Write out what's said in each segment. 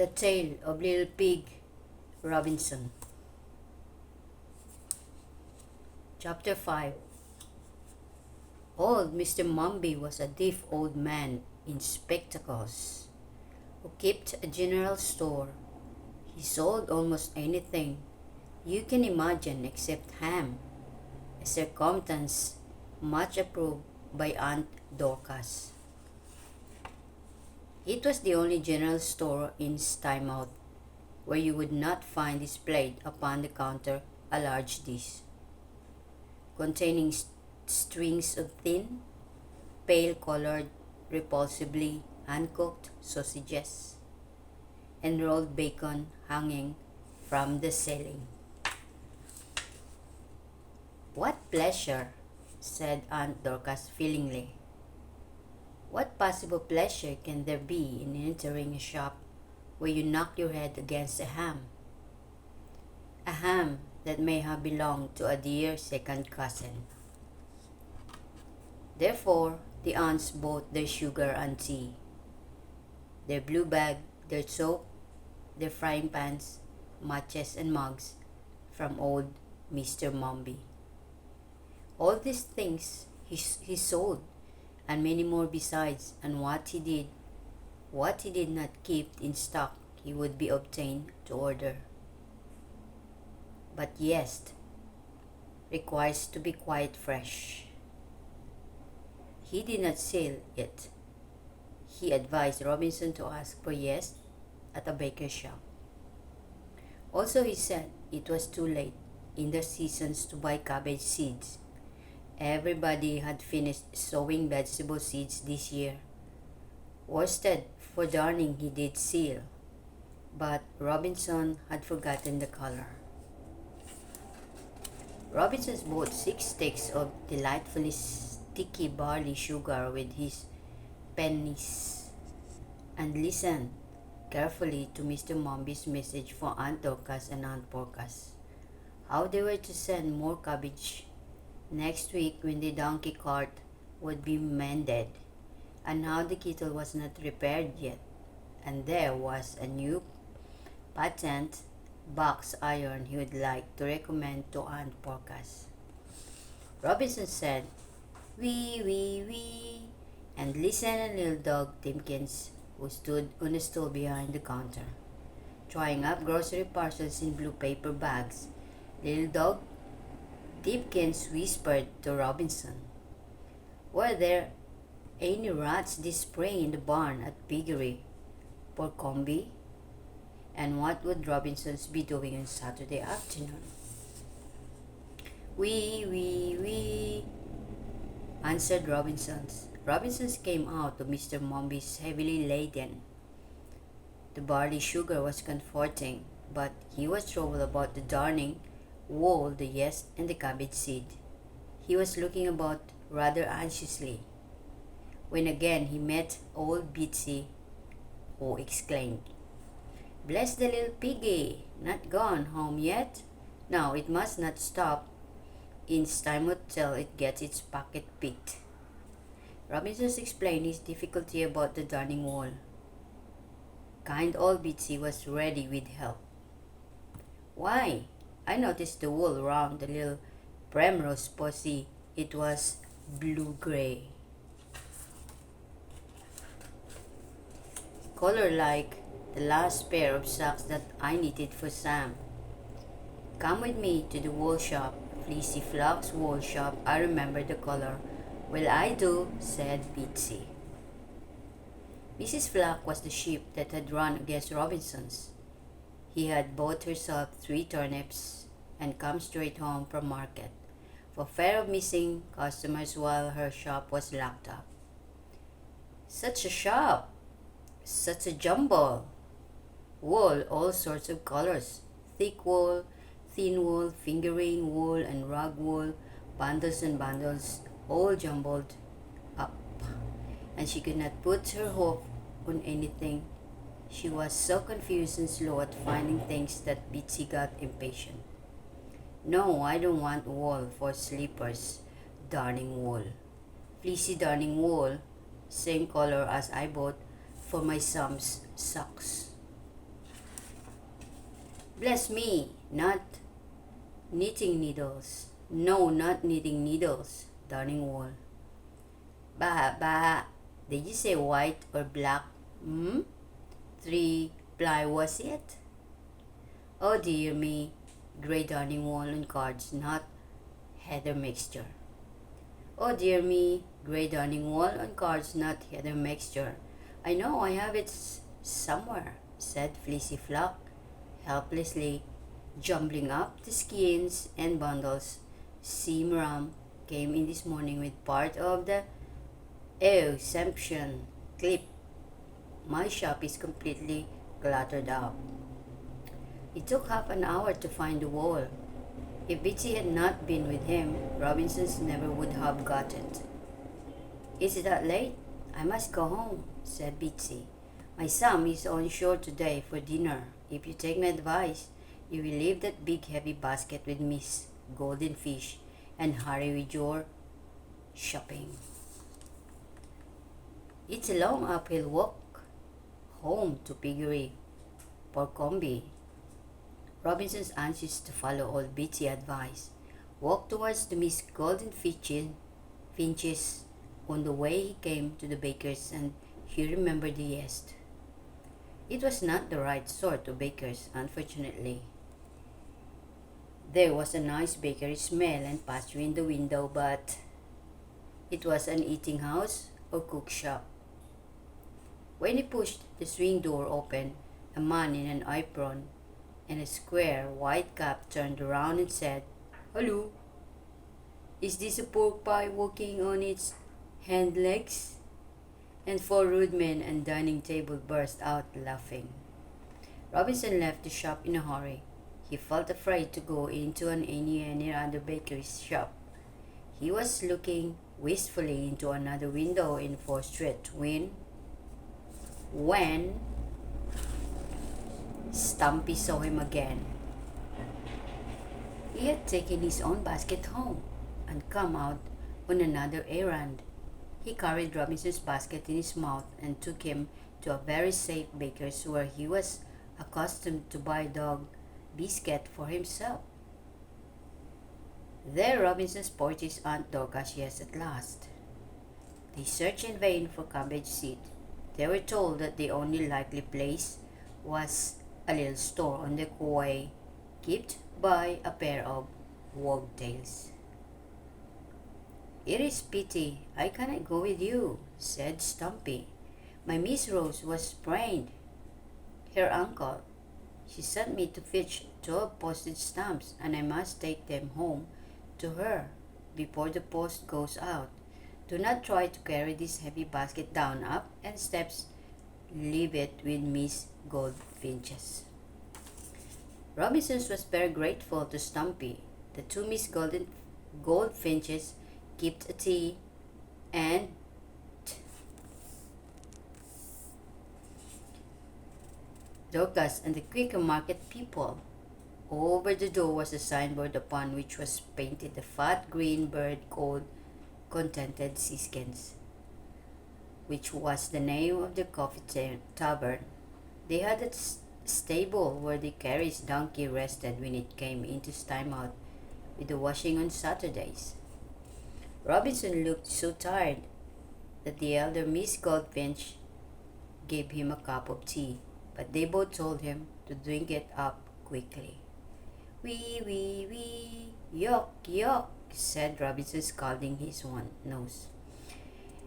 The Tale of Little Pig Robinson. Chapter 5. Old Mr. Mombi was a deaf old man in spectacles who kept a general store. He sold almost anything you can imagine except ham, a circumstance much approved by Aunt Dorcas. It was the only general store in Stymouth where you would not find displayed upon the counter a large dish containing strings of thin, pale-colored, repulsively uncooked sausages and rolled bacon hanging from the ceiling. "What pleasure," said Aunt Dorcas feelingly. "What possible pleasure can there be in entering a shop where you knock your head against a ham? A ham that may have belonged to a dear second cousin." Therefore, the aunts bought their sugar and tea, their blue bag, their soap, their frying pans, matches, and mugs from old Mr. Mombi. All these things he sold, and many more besides, and what he did not keep in stock, he would be obtained to order. But yeast requires to be quite fresh. He did not sell it. He advised Robinson to ask for yeast at a baker's shop. Also, he said it was too late in the seasons to buy cabbage seeds. Everybody had finished sowing vegetable seeds this year. Worsted for darning he did sell, but Robinson had forgotten the color. Robinson bought 6 sticks of delightfully sticky barley sugar with his pennies and listened carefully to Mr. Mombi's message for Aunt Dorcas and Aunt Porcas, how they were to send more cabbage next week when the donkey cart would be mended, and how the kettle was not repaired yet, and there was a new patent box iron he would like to recommend to Aunt Porcas. Robinson said, "Wee, wee, wee," and listened a little dog Timkins, who stood on a stool behind the counter, trying up grocery parcels in blue paper bags. Little dog Timkins whispered to Robinson, "Were there any rats this spring in the barn at Piggery, Porcombe?" And what would Robinsons be doing on Saturday afternoon? "Wee, wee, wee," answered Robinsons. Robinsons came out of Mr. Mombi's heavily laden. The barley sugar was comforting, but he was troubled about the darning, wool, the yeast, and the cabbage seed. He was looking about rather anxiously, when again he met old Betsy, who exclaimed, "Bless the little piggy! Not gone home yet? Now it must not stop in Stymouth till it gets its pocket picked." Robinson explained his difficulty about the darning wool. Kind old Betsy was ready with help. "Why, I noticed the wool round the little Primrose posy. It was blue-gray, color like the last pair of socks that I knitted for Sam. Come with me to the wool shop, Fleecy Flock's wool shop. I remember the color." "Well, I do," said Betsy. Mrs. Flock was the sheep that had run against Robinson's. He had bought herself 3 turnips and come straight home from market, for fear of missing customers while her shop was locked up. Such a shop! Such a jumble! Wool, all sorts of colors, thick wool, thin wool, fingering wool, and rag wool, bundles and bundles, all jumbled up, and she could not put her hoof on anything. She was so confused and slow at finding things that Betsy got impatient. "No, I don't want wool for slippers. Darning wool. Fleecy darning wool, same color as I bought for my son's socks." Bless me, not knitting needles. No, not knitting needles, Darning Wall. Bah, bah. Did you say white or black? Hmm? 3 ply was it? Oh dear me, Grey Darning Wall on cards, not heather mixture. Oh dear me, Grey Darning Wall on cards, not heather mixture. I know I have it somewhere, said Fleecy Flock, helplessly jumbling up the skins and bundles. Simram came in this morning with part of the exemption clip. My shop is completely cluttered up. It took half an hour to find the wall. If Bitsy had not been with him, Robinson's never would have got it. Is it that late? I must go home, said Bitsy. My son is on shore today for dinner. If you take my advice, you will leave that big heavy basket with Miss Golden Fish and hurry with your shopping. It's a long uphill walk home to Piggery, Porcombe. Robinson's anxious to follow old Bitsy's advice. Walked towards the Miss Golden Finches. On the way he came to the baker's and he remembered the yeast. It was not the right sort of baker's, unfortunately. There was a nice bakery smell and pastry in the window, but it was an eating house or cook shop. When he pushed the swing door open, a man in an apron and a square white cap turned around and said, "Hello, is this a pork pie walking on its hind legs?" And 4 rude men and dining table burst out laughing. Robinson left the shop in a hurry. He felt afraid to go into any other bakery's shop. He was looking wistfully into another window in 4th Street when Stumpy saw him again. He had taken his own basket home and come out on another errand. He carried Robinson's basket in his mouth and took him to a very safe baker's where he was accustomed to buy dog biscuit for himself. There Robinson spotted his Aunt Dorcas at last. They searched in vain for cabbage seed. They were told that the only likely place was a little store on the quay, kept by a pair of wagtails. "It is pity I cannot go with you," said Stumpy. "My Miss Rose was sprained her ankle. She sent me to fetch 12 postage stamps, and I must take them home to her before the post goes out. Do not try to carry this heavy basket down, up, and steps. Leave it with Miss Goldfinches." Robinson was very grateful to Stumpy. The 2 Miss Goldfinches kept a tea, and Dorcas and the Quaker Market people. Over the door was a signboard upon which was painted a fat green bird called Contented Siskins, which was the name of the coffee tavern. They had a stable where the carriage donkey rested when it came into time out with the washing on Saturdays. Robinson looked so tired that the elder Miss Goldfinch gave him a cup of tea, but they both told him to drink it up quickly. "Wee, wee, wee, yuck, yuck," said Robinson, scalding his one nose.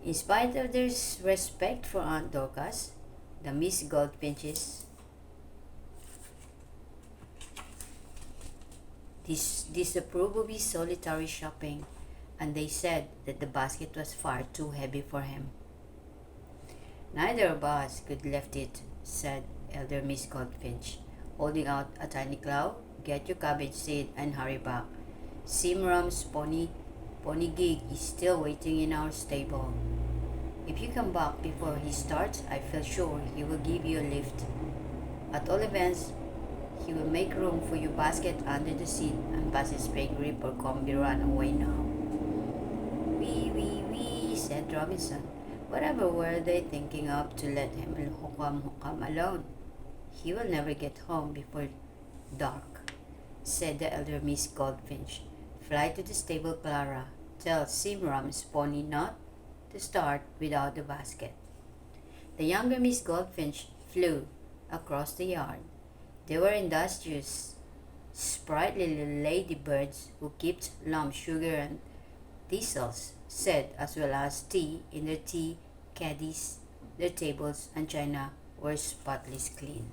In spite of their respect for Aunt Dorcas, the Miss Goldfinches disapproved of his solitary shopping, and they said that the basket was far too heavy for him. "Neither of us could lift it," said elder Miss Goldfinch, holding out a tiny claw. "Get your cabbage seed and hurry back. Simram's pony gig is still waiting in our stable. If you come back before he starts, I feel sure he will give you a lift. At all events, he will make room for your basket under the seat and pass his pedigree or come be run away now." "Wee, wee, wee," said Robinson. Whatever were they thinking of to let him come alone? He will never get home before dark," said the elder Miss Goldfinch. "Fly to the stable, Clara. Tell Simram's pony not to start without the basket." The younger Miss Goldfinch flew across the yard. They were industrious, sprightly little ladybirds who kept lump sugar and thistles, said, as well as tea in their tea caddies. Their tables and china were spotless clean.